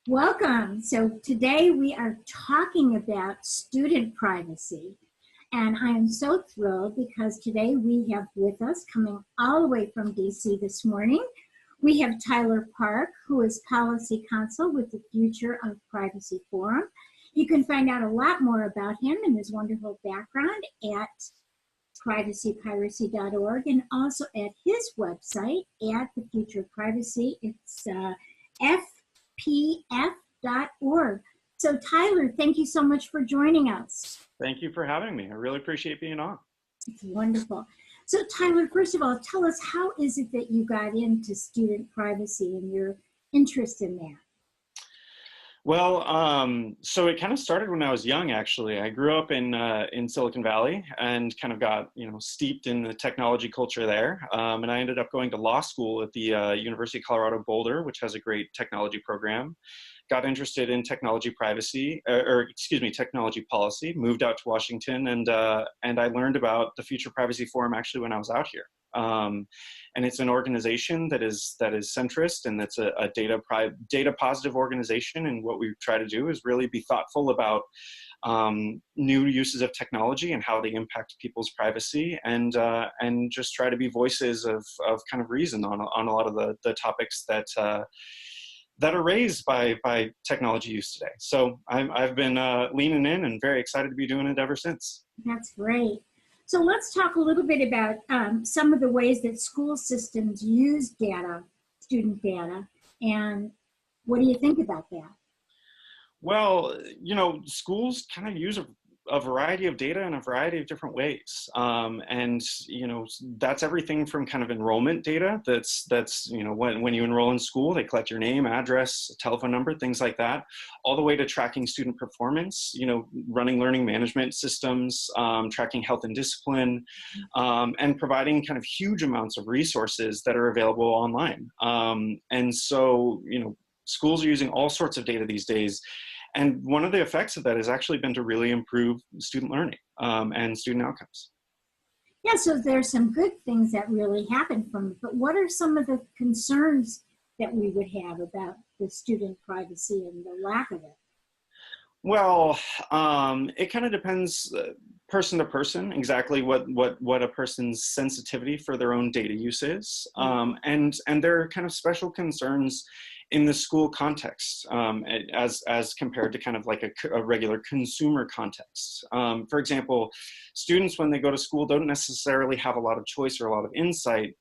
Welcome. So today we are talking about student privacy. And I am so thrilled because today we have with us, coming all the way from DC this morning, we have Tyler Park, who is Policy Counsel with the Future of Privacy Forum. You can find out a lot more about him and his wonderful background at privacypiracy.org and also at his website at the Future of Privacy. It's fpf.org. So Tyler, thank you so much for joining us. Thank you for having me. I really appreciate being on. It's wonderful. So Tyler, first of all, tell us, how is it that you got into student privacy and your interest in that? Well, so it kind of started when I was young, actually. I grew up in Silicon Valley and kind of got, steeped in the technology culture there. And I ended up going to law school at the University of Colorado Boulder, which has a great technology program. Got interested in technology privacy, technology policy, moved out to Washington, and I learned about the Future Privacy Forum actually when I was out here. And it's an organization that is centrist, and that's a data positive organization. And what we try to do is really be thoughtful about new uses of technology and how they impact people's privacy, and just try to be voices of kind of reason on a lot of the topics that are raised by technology use today. So I've been leaning in and very excited to be doing it ever since. That's great. So let's talk a little bit about some of the ways that school systems use data, student data, and what do you think about that? Well, schools kind of use a variety of data in a variety of different ways. And that's everything from kind of enrollment data. That's when you enroll in school, they collect your name, address, telephone number, things like that, all the way to tracking student performance, running learning management systems, tracking health and discipline, and providing kind of huge amounts of resources that are available online. And so, schools are using all sorts of data these days. And one of the effects of that has actually been to really improve student learning and student outcomes. Yeah, so there's some good things that really happen from it, but what are some of the concerns that we would have about the student privacy and the lack of it? Well, it kind of depends person to person, exactly what a person's sensitivity for their own data use is. And there are kind of special concerns in the school context as compared to kind of like a regular consumer context. For example, students, when they go to school, don't necessarily have a lot of choice or a lot of insight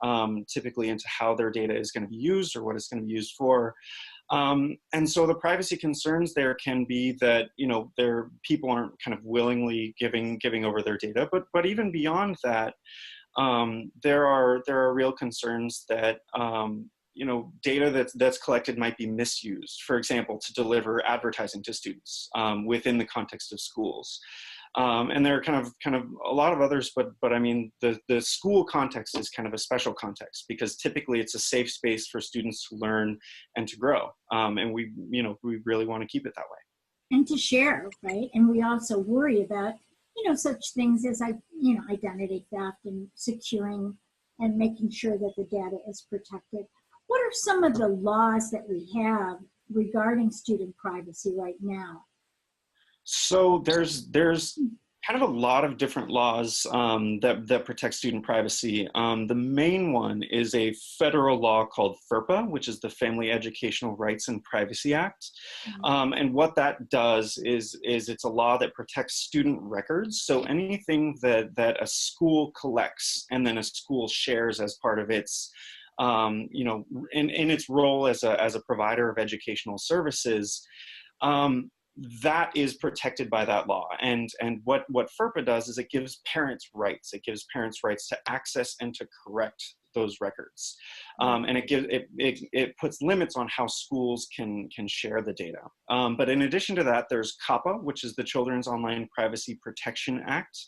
typically into how their data is going to be used or what it's going to be used for. And so the privacy concerns there can be that, their people aren't kind of willingly giving over their data, but even beyond that, there are real concerns that, data that's collected might be misused, for example, to deliver advertising to students within the context of schools. And there are kind of a lot of others, but I mean, the school context is kind of a special context because typically it's a safe space for students to learn and to grow. And we really want to keep it that way. And to share, right? And we also worry about, such things as, identity theft and securing and making sure that the data is protected. What are some of the laws that we have regarding student privacy right now? So there's kind of a lot of different laws that protect student privacy. The main one is a federal law called FERPA, which is the Family Educational Rights and Privacy Act. And what that does is it's a law that protects student records. So anything that a school collects and then a school shares as part of its in its role as a provider of educational services, that is protected by that law. And what FERPA does is it gives parents rights. It gives parents rights to access and to correct those records. And it puts limits on how schools can share the data. But in addition to that, there's COPPA, which is the Children's Online Privacy Protection Act,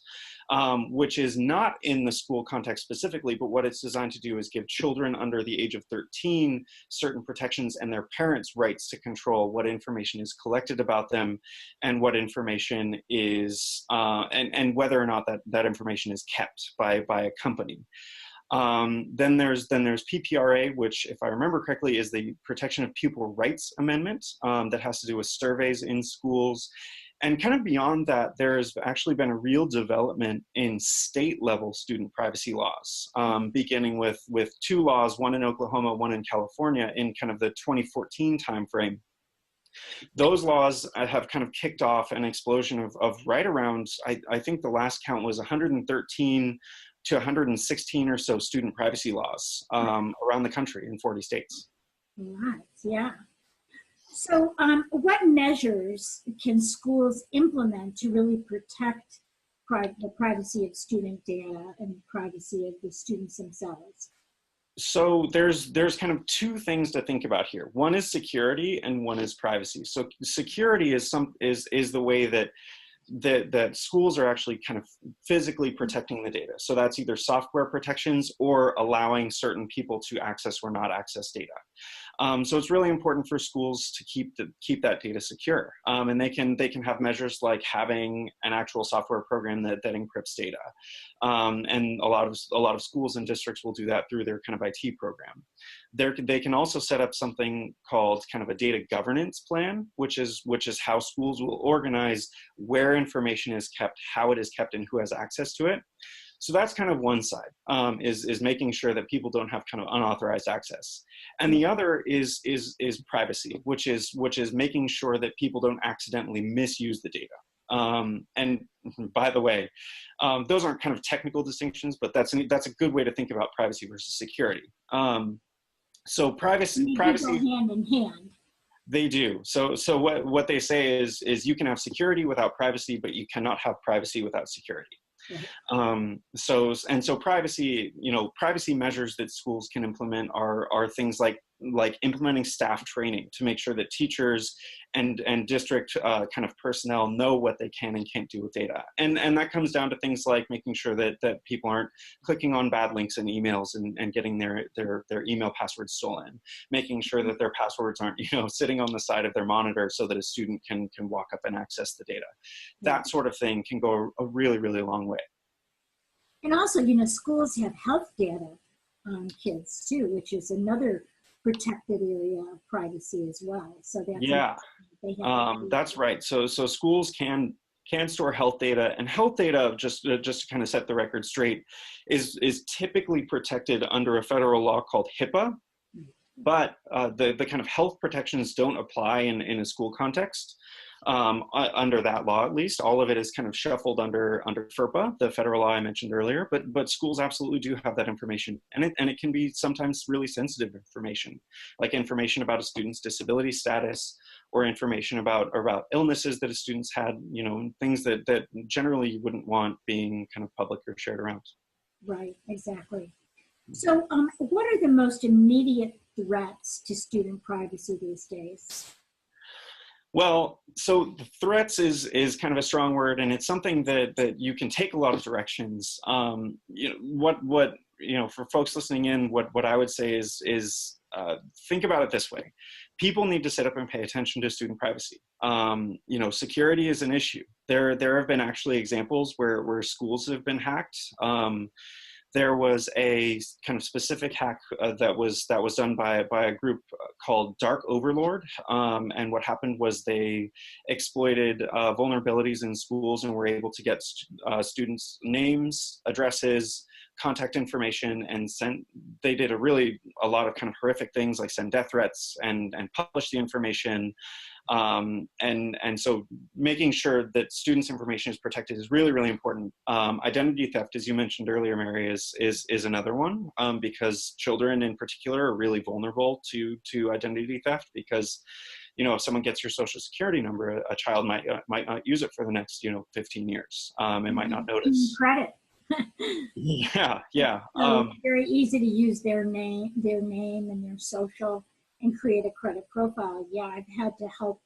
which is not in the school context specifically, but what it's designed to do is give children under the age of 13 certain protections and their parents' rights to control what information is collected about them and what information is, and whether or not that information is kept by a company. Then there's PPRA, which, if I remember correctly, is the Protection of Pupil Rights Amendment that has to do with surveys in schools. And kind of beyond that, there's actually been a real development in state-level student privacy laws, beginning with two laws, one in Oklahoma, one in California, in kind of the 2014 timeframe. Those laws have kind of kicked off an explosion of right around, I think the last count was 113 to 116 or so student privacy laws around the country in 40 states. Right, yeah. So what measures can schools implement to really protect the privacy of student data and privacy of the students themselves? So there's kind of two things to think about here. One is security and one is privacy. So security is the way that schools are actually kind of physically protecting the data. So that's either software protections or allowing certain people to access or not access data. So it's really important for schools to keep that data secure, and they can have measures like having an actual software program that encrypts data, and a lot of schools and districts will do that through their kind of IT program. They can also set up something called kind of a data governance plan, which is how schools will organize where information is kept, how it is kept, and who has access to it. So that's kind of one side, is making sure that people don't have kind of unauthorized access. And the other is privacy, which is making sure that people don't accidentally misuse the data. And by the way, those aren't kind of technical distinctions, but that's a good way to think about privacy versus security. So privacy Go hand in hand. They do. So what they say is you can have security without privacy, but you cannot have privacy without security. So privacy, privacy measures that schools can implement are things like implementing staff training to make sure that teachers and district kind of personnel know what they can and can't do with data. And that comes down to things like making sure that people aren't clicking on bad links in emails and getting their email passwords stolen, making sure that their passwords aren't, sitting on the side of their monitor so that a student can walk up and access the data. That sort of thing can go a really, really long way. And also, schools have health data on kids too, which is another protected area of privacy as well. So that's right. So schools can store health data, and health data, just to kind of set the record straight, is typically protected under a federal law called HIPAA. But the kind of health protections don't apply in a school context. Under that law, at least, all of it is kind of shuffled under FERPA, the federal law I mentioned earlier. But schools absolutely do have that information, and it can be sometimes really sensitive information, like information about a student's disability status, or information about illnesses that a student's had. Things that generally you wouldn't want being kind of public or shared around. Right. Exactly. So, what are the most immediate threats to student privacy these days? Well, so the threats is kind of a strong word, and it's something that you can take a lot of directions. For folks listening in, what I would say is think about it this way: people need to sit up and pay attention to student privacy. Security is an issue. There have been actually examples where schools have been hacked. There was a kind of specific hack that was done by a group called Dark Overlord, and what happened was they exploited vulnerabilities in schools and were able to get students' names, addresses, contact information, and they did a lot of kind of horrific things, like send death threats and publish the information. And so making sure that students' information is protected is really, really important. Identity theft, as you mentioned earlier, Mary, is another one, because children in particular are really vulnerable to identity theft, because if someone gets your social security number, a child might not use it for the next 15 years, and might not notice. Credit. Yeah. So it's very easy to use their name and their social and create a credit profile. Yeah, I've had to help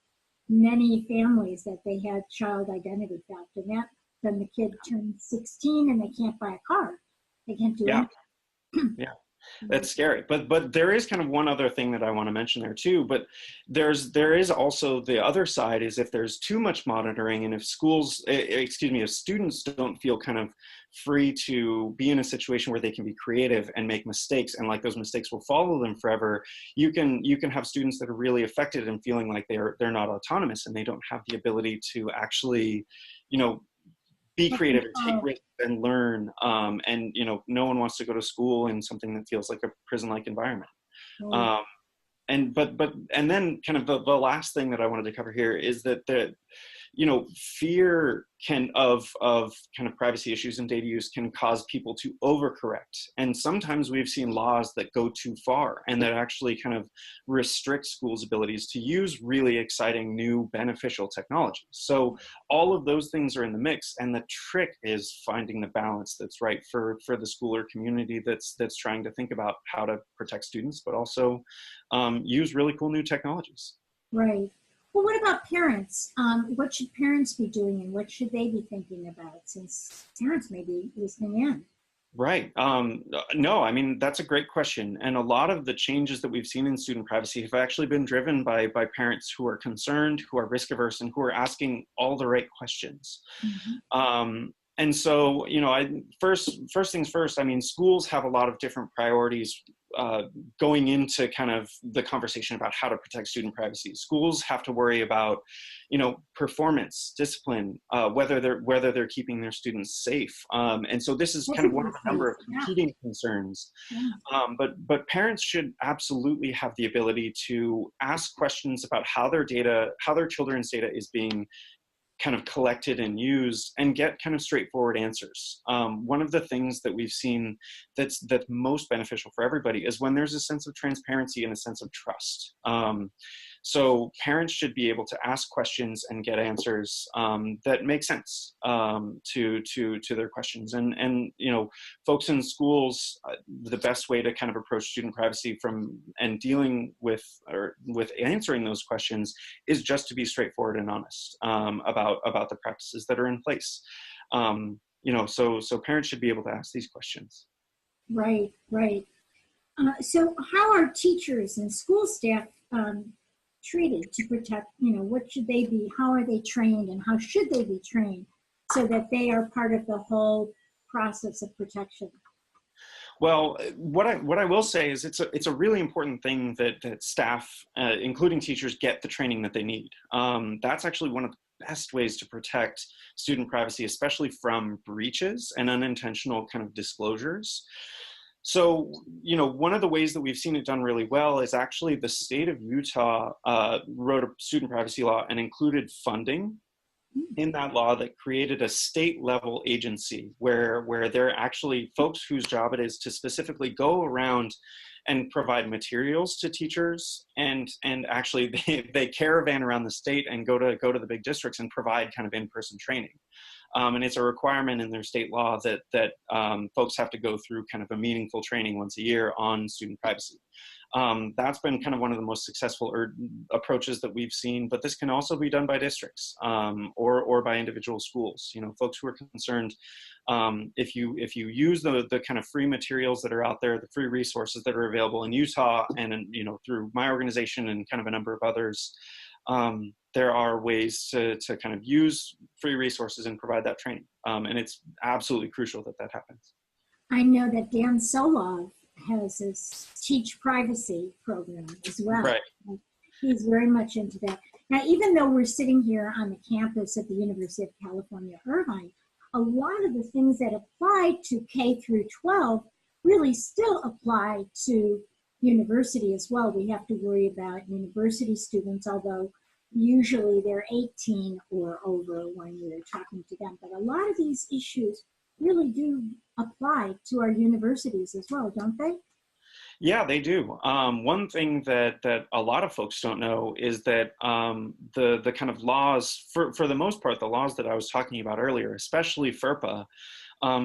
many families that they had child identity theft, and then the kid turns 16 and they can't buy a car. They can't do anything. Yeah. Right. That's scary. But there is kind of one other thing that I want to mention there too. But there is also the other side is if there's too much monitoring and if schools, excuse me, if students don't feel kind of free to be in a situation where they can be creative and make mistakes, and like those mistakes will follow them forever, you can have students that are really affected and feeling like they're not autonomous and they don't have the ability to actually, you know, be creative and take risks and learn. And you know, no one wants to go to school in something that feels like a prison-like environment. Right. Um, and then kind of the last thing that I wanted to cover here is that you know, fear of kind of privacy issues and data use can cause people to overcorrect. And sometimes we've seen laws that go too far and that actually kind of restrict schools' abilities to use really exciting new beneficial technologies. So all of those things are in the mix, and the trick is finding the balance that's right for the school or community that's trying to think about how to protect students, but also use really cool new technologies. Right. Well, what about parents? What should parents be doing and what should they be thinking about since parents may be listening in? Right. No, I mean, that's a great question. And a lot of the changes that we've seen in student privacy have actually been driven by parents who are concerned, who are risk averse, and who are asking all the right questions. Mhm. And so, you know, first things first, I mean, schools have a lot of different priorities going into kind of the conversation about how to protect student privacy. Schools have to worry about, you know, performance, discipline, whether they're keeping their students safe. And so this is kind of one of a number of Yeah. competing concerns. Yeah. But parents should absolutely have the ability to ask questions about how their children's data is being kind of collected and used, and get kind of straightforward answers. One of the things that we've seen that's most beneficial for everybody is when there's a sense of transparency and a sense of trust. So parents should be able to ask questions and get answers that make sense to their questions. And you know, folks in schools, the best way to kind of approach student privacy and dealing with answering those questions is just to be straightforward and honest about the practices that are in place. You know, so parents should be able to ask these questions. Right, right. So how are teachers and school staff treated to protect, you know, what should they be, how are they trained and how should they be trained so that they are part of the whole process of protection? Well, what I will say is it's a really important thing that staff, including teachers, get the training that they need. That's actually one of the best ways to protect student privacy, especially from breaches and unintentional kind of disclosures. So, you know, one of the ways that we've seen it done really well is actually the state of Utah wrote a student privacy law and included funding in that law that created a state level agency where there are actually folks whose job it is to specifically go around and provide materials to teachers, and actually they caravan around the state and go to the big districts and provide kind of in-person training. And it's a requirement in their state law that folks have to go through kind of a meaningful training once a year on student privacy. That's been kind of one of the most successful approaches that we've seen, but this can also be done by districts or by individual schools. You know, folks who are concerned, if you use the kind of free materials that are out there, the free resources that are available in Utah and you know, through my organization and kind of a number of others, there are ways to kind of use free resources and provide that training. And it's absolutely crucial that happens. I know that Dan Solov has this Teach Privacy program as well. Right. He's very much into that. Now, even though we're sitting here on the campus at the University of California, Irvine, a lot of the things that apply to K through 12 really still apply to university as well. We have to worry about university students, although usually they're 18 or over when we're talking to them. But a lot of these issues really do apply to our universities as well, don't they? Yeah, they do. One thing that a lot of folks don't know is that the kind of laws, for the most part, the laws that I was talking about earlier, especially FERPA,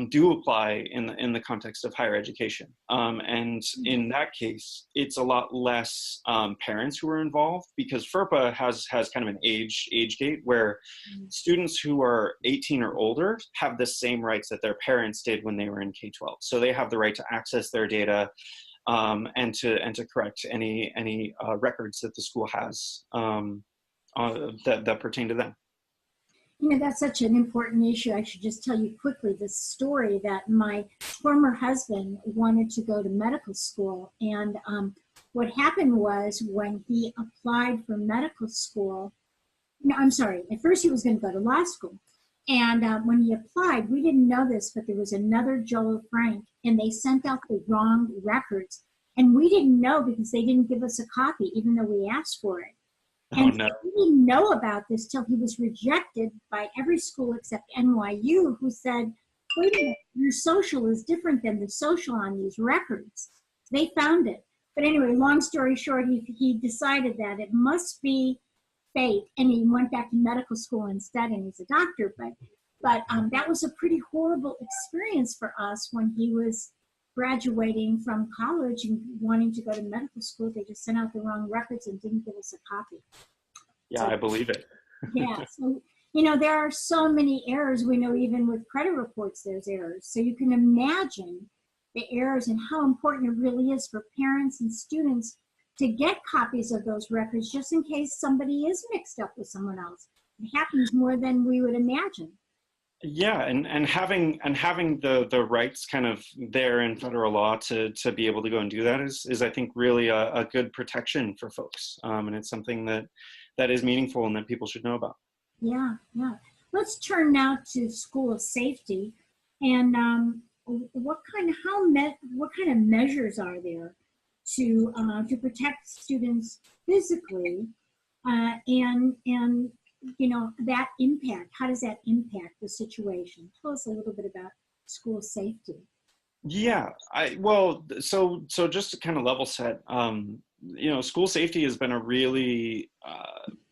do apply in the context of higher education. And in that case, it's a lot less parents who are involved, because FERPA has kind of an age gate where students who are 18 or older have the same rights that their parents did when they were in K-12. So they have the right to access their data. and to correct any records that the school has that pertain to them. You know, that's such an important issue. I should just tell you quickly this story that my former husband wanted to go to medical school. And what happened was when he applied for medical school, no, I'm sorry, at first he was going to go to law school. And when he applied, we didn't know this, but there was another Joel Frank, and they sent out the wrong records. And we didn't know because they didn't give us a copy, even though we asked for it. Oh, And no. we didn't know about this till he was rejected by every school except NYU, who said, wait a minute, your social is different than the social on these records. They found it. But anyway, long story short, he decided that it must be fate, and he went back to medical school instead, and he's a doctor. But that was a pretty horrible experience for us when he was graduating from college and wanting to go to medical school. They just sent out the wrong records and didn't give us a copy. Yeah, So, I believe it. yeah, so you know, there are so many errors. We know even with credit reports there's errors. So you can imagine the errors and how important it really is for parents and students to get copies of those records just in case somebody is mixed up with someone else. It happens more than we would imagine. Yeah, and having the rights kind of there in federal law to be able to go and do that is I think really a good protection for folks, and it's something that is meaningful and that people should know about. Yeah, yeah. Let's turn now to school safety, and what kind of measures are there to protect students physically, and you know, that impact, how does that impact the situation? Tell us a little bit about school safety. Yeah, so just to kind of level set, you know, school safety has been a really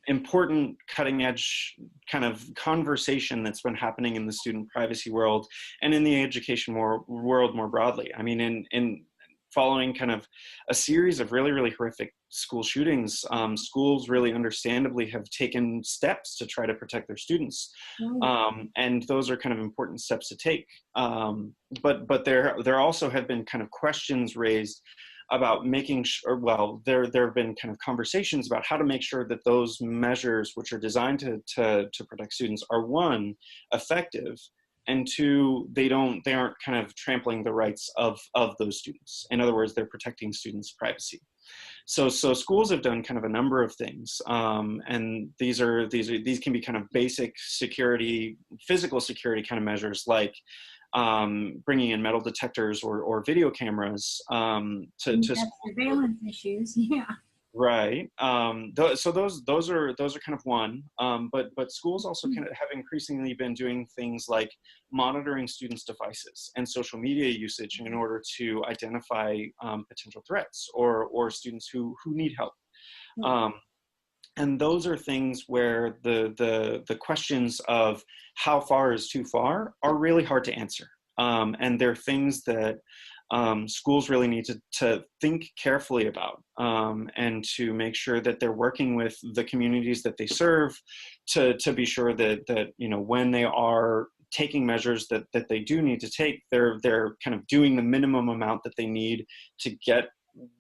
important cutting edge kind of conversation that's been happening in the student privacy world and in the education world more broadly. I mean, in following kind of a series of really horrific school shootings, schools really understandably have taken steps to try to protect their students, and those are kind of important steps to take. But there also have been kind of questions raised about making sure, well, there have been kind of conversations about how to make sure that those measures which are designed to protect students are, one, effective, and two, they aren't kind of trampling the rights of those students. In other words, they're protecting students' privacy. So schools have done kind of a number of things, and these can be kind of basic security, physical security kind of measures, like bringing in metal detectors or video cameras to surveillance issues. Yeah. Right. So those are kind of one. But schools also kind of have increasingly been doing things like monitoring students' devices and social media usage in order to identify potential threats or students who need help. And those are things where the questions of how far is too far are really hard to answer. And they're things that schools really need to think carefully about, and to make sure that they're working with the communities that they serve to be sure that you know, when they are taking measures that they do need to take, they're kind of doing the minimum amount that they need to get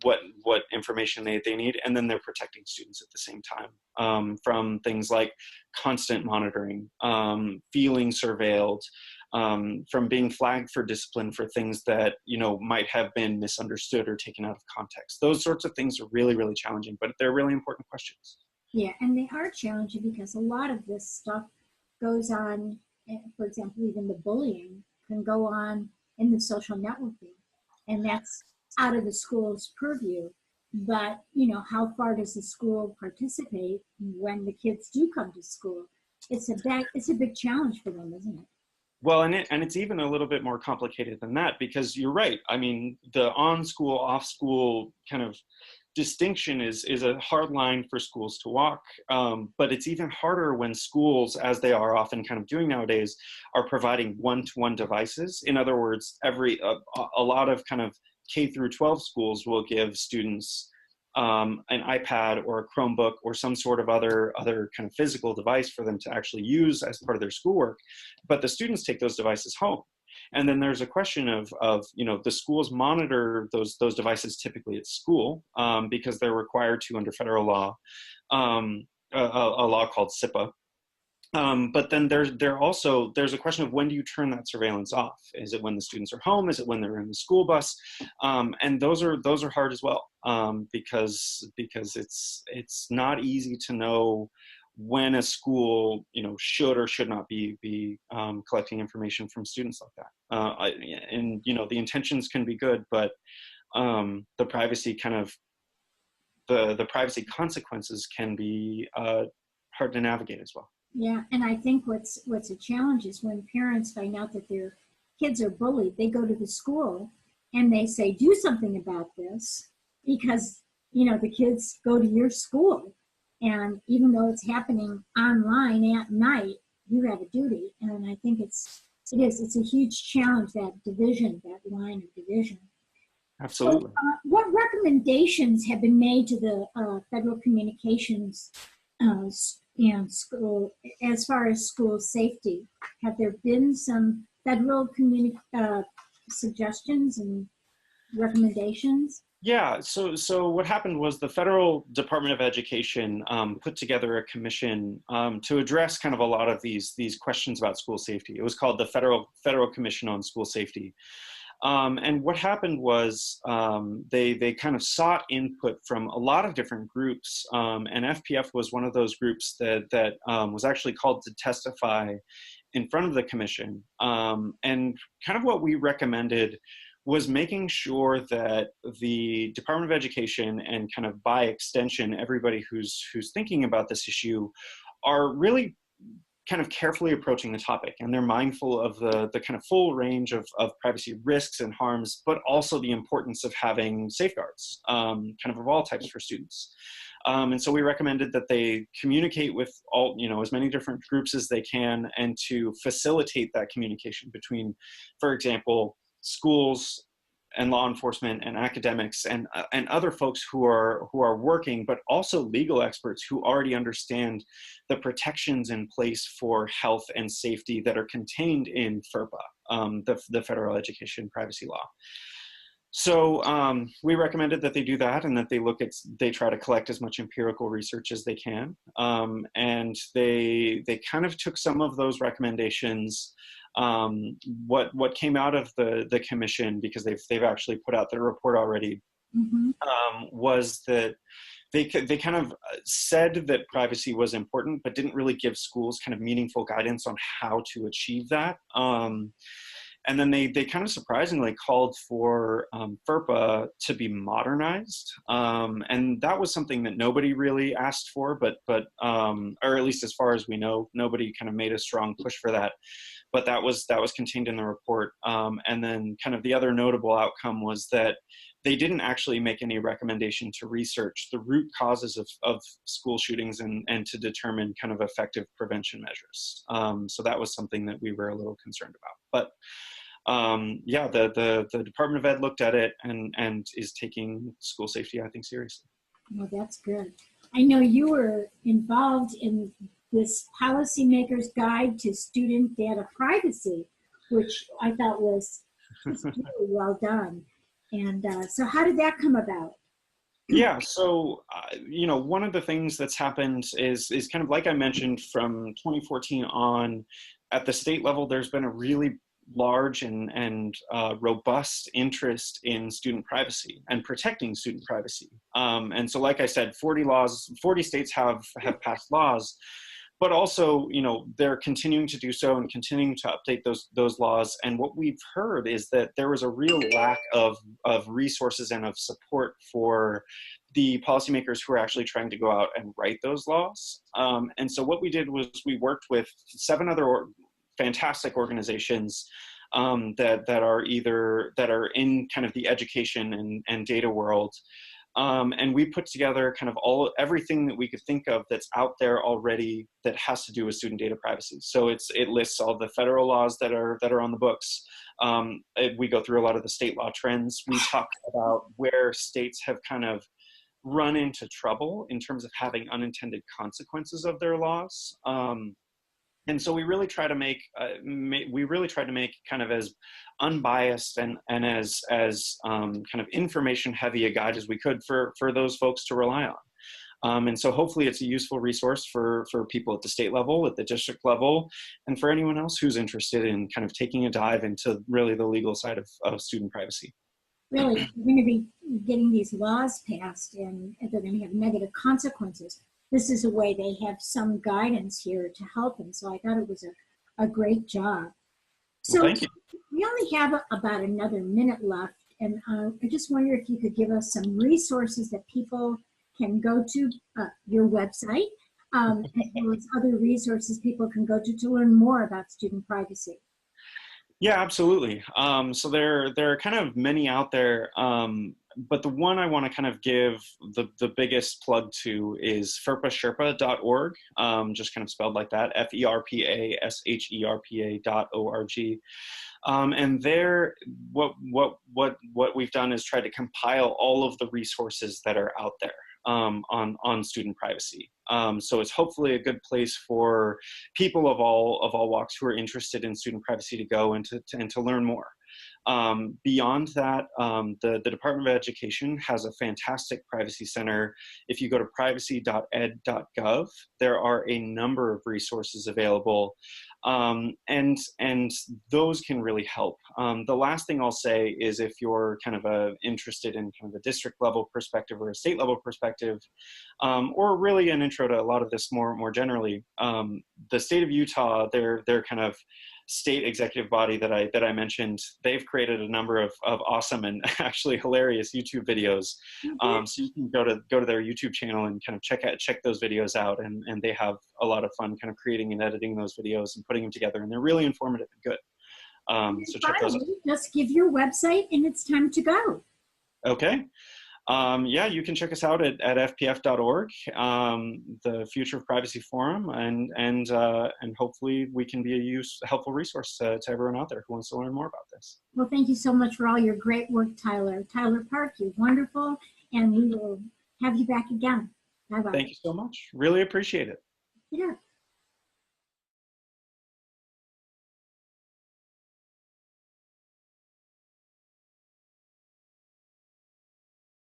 what information they need, and then they're protecting students at the same time, from things like constant monitoring, feeling surveilled, from being flagged for discipline for things that, you know, might have been misunderstood or taken out of context. Those sorts of things are really challenging, but they're really important questions. Yeah, and they are challenging because a lot of this stuff goes on, for example, even the bullying can go on in the social networking, and that's out of the school's purview. But, you know, how far does the school participate when the kids do come to school? It's a big challenge for them, isn't it? Well, and it's even a little bit more complicated than that, because you're right. I mean, the on-school, off-school kind of distinction is a hard line for schools to walk, but it's even harder when schools, as they are often kind of doing nowadays, are providing one-to-one devices. In other words, a lot of kind of K through 12 schools will give students an iPad or a Chromebook or some sort of other kind of physical device for them to actually use as part of their schoolwork, but the students take those devices home. And then there's a question of the schools monitor those devices typically at school, because they're required to under federal law, a law called SIPA. But then there's a question of when do you turn that surveillance off? Is it when the students are home? Is it when they're in the school bus? And those are hard as well, because it's not easy to know when a school should or should not be collecting information from students like that. And the intentions can be good, but the privacy the privacy consequences can be hard to navigate as well. Yeah, and I think what's a challenge is when parents find out that their kids are bullied, they go to the school and they say, do something about this, because the kids go to your school, and even though it's happening online at night, you have a duty. And I think it's a huge challenge, that line of division. Absolutely. So, what recommendations have been made to the Federal Communications and school, as far as school safety? Have there been some federal suggestions and recommendations? Yeah, so what happened was the Federal Department of Education put together a commission to address kind of a lot of these questions about school safety. It was called the Federal Commission on School Safety. And what happened was they kind of sought input from a lot of different groups, and FPF was one of those groups that was actually called to testify in front of the commission. And kind of what we recommended was making sure that the Department of Education, and kind of by extension everybody who's thinking about this issue, are really kind of carefully approaching the topic, and they're mindful of the kind of full range of privacy risks and harms, but also the importance of having safeguards, kind of all types for students. And so we recommended that they communicate with all, as many different groups as they can, and to facilitate that communication between, for example, schools and law enforcement and academics and other folks who are working, but also legal experts who already understand the protections in place for health and safety that are contained in FERPA, the Federal Education Privacy Law. So we recommended that they do that, and that they try to collect as much empirical research as they can. And they kind of took some of those recommendations. What came out of the commission, because they've actually put out their report already, was that they kind of said that privacy was important, but didn't really give schools kind of meaningful guidance on how to achieve that. And then they kind of surprisingly called for FERPA to be modernized, and that was something that nobody really asked for, but or at least as far as we know, nobody kind of made a strong push for that. But that was contained in the report. And then kind of the other notable outcome was that they didn't actually make any recommendation to research the root causes of school shootings and to determine kind of effective prevention measures. So that was something that we were a little concerned about. But yeah, the Department of Ed looked at it and is taking school safety, I think, seriously. Well, that's good. I know you were involved in this Policymaker's Guide to Student Data Privacy, which I thought was just really well done. And so how did that come about? Yeah, so, one of the things that's happened is kind of like I mentioned, from 2014 on, at the state level, there's been a really large and robust interest in student privacy and protecting student privacy. And so, like I said, 40 states have passed laws, but also, they're continuing to do so and continuing to update those laws. And what we've heard is that there was a real lack of resources and of support for the policymakers who are actually trying to go out and write those laws. And so what we did was we worked with 7 other fantastic organizations that are in kind of the education and data world. And we put together kind of everything that we could think of that's out there already that has to do with student data privacy. So it lists all the federal laws that are on the books. We go through a lot of the state law trends. We talk about where states have kind of run into trouble in terms of having unintended consequences of their laws. And so we really try to make kind of as unbiased and as kind of information heavy a guide as we could for those folks to rely on. And so hopefully it's a useful resource for people at the state level, at the district level, and for anyone else who's interested in kind of taking a dive into really the legal side of student privacy. Really, we're going to be getting these laws passed and they're going to have negative consequences. This is a way they have some guidance here to help them. So I thought it was a great job. So Well, thank you. we only have about another minute left. And I just wonder if you could give us some resources that people can go to, your website, as well as other resources people can go to learn more about student privacy. Yeah, absolutely. So there are kind of many out there, but the one I want to kind of give the biggest plug to is ferpasherpa.org, just kind of spelled like that, FERPASHERPA.org. And there, what we've done is try to compile all of the resources that are out there on student privacy. So it's hopefully a good place for people of all walks who are interested in student privacy to go and to learn more. Beyond that, the Department of Education has a fantastic privacy center. If you go to privacy.ed.gov, there are a number of resources available, and those can really help. The last thing I'll say is if you're kind of interested in kind of a district level perspective or a state level perspective, or really an intro to a lot of this more generally, the state of Utah, their kind of state executive body that I mentioned, they've created a number of awesome and actually hilarious YouTube videos. So you can go to their YouTube channel and kind of check those videos out, and they have a lot of fun kind of creating and editing those videos and putting them together, and they're really informative and good. So check those out. Just give your website and it's time to go. Okay. Yeah, you can check us out at fpf.org, the Future of Privacy Forum, and hopefully we can be a helpful resource to everyone out there who wants to learn more about this. Well, thank you so much for all your great work, Tyler. Tyler Park, you're wonderful, and we will have you back again. Bye-bye. Thank you so much. Really appreciate it. Yeah.